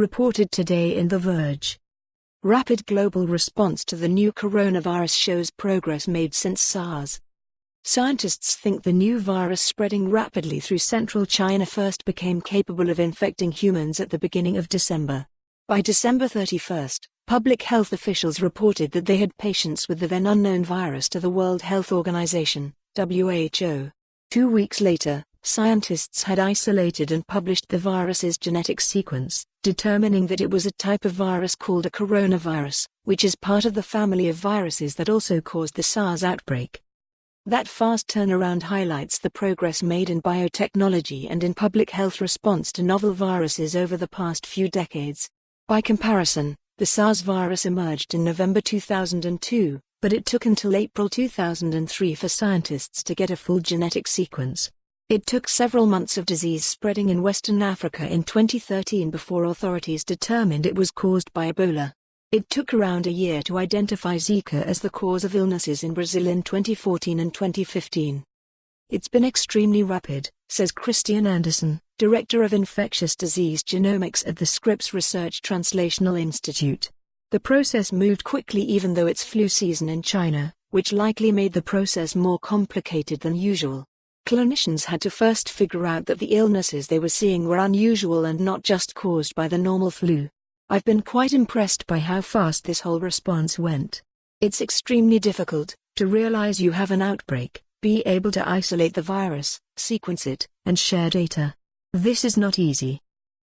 reported today in The Verge. Rapid global response to the new coronavirus shows progress made since SARS. Scientists think the new virus spreading rapidly through central China first became capable of infecting humans at the beginning of December. By December 31st, public health officials reported that they had patients with the then unknown virus to the World Health Organization, WHO. 2 weeks later, scientists had isolated and published the virus's genetic sequence, determining that it was a type of virus called a coronavirus, which is part of the family of viruses that also caused the SARS outbreak. That fast turnaround highlights the progress made in biotechnology and in public health response to novel viruses over the past few decades. By comparison, the SARS virus emerged in November 2002, but it took until April 2003 for scientists to get a full genetic sequence. It took several months of disease spreading in Western Africa in 2013 before authorities determined it was caused by Ebola. It took around a year to identify Zika as the cause of illnesses in Brazil in 2014 and 2015. It's been extremely rapid, says Christian Anderson, Director of Infectious Disease Genomics at the Scripps Research Translational Institute. The process moved quickly even though it's flu season in China, which likely made the process more complicated than usual. Clinicians had to first figure out that the illnesses they were seeing were unusual and not just caused by the normal flu. I've been quite impressed by how fast this whole response went. It's extremely difficult to realize you have an outbreak, be able to isolate the virus, sequence it, and share data. This is not easy.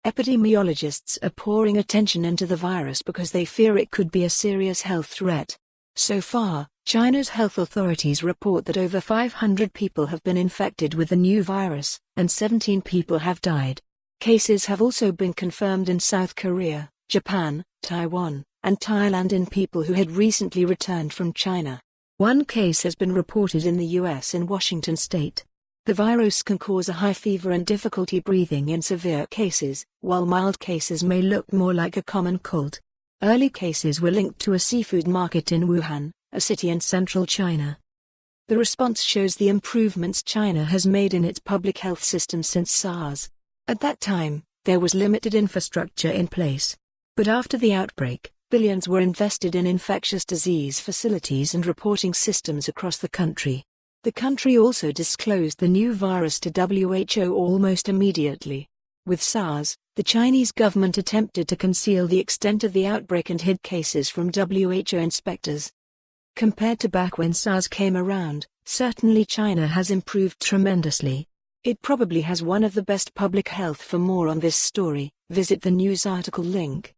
Epidemiologists are pouring attention into the virus because they fear it could be a serious health threat. So far, China's health authorities report that over 500 people have been infected with the new virus, and 17 people have died. Cases have also been confirmed in South Korea, Japan, Taiwan, and Thailand in people who had recently returned from China. One case has been reported in the US in Washington state. The virus can cause a high fever and difficulty breathing in severe cases, while mild cases may look more like a common cold. Early cases were linked to a seafood market in Wuhan, a city in central China. The response shows the improvements China has made in its public health system since SARS. At that time, there was limited infrastructure in place. But after the outbreak, billions were invested in infectious disease facilities and reporting systems across the country. The country also disclosed the new virus to WHO almost immediately. With SARS, the Chinese government attempted to conceal the extent of the outbreak and hid cases from WHO inspectors. Compared to back when SARS came around, certainly China has improved tremendously. It probably has one of the best public health. For more on this story, visit the news article link.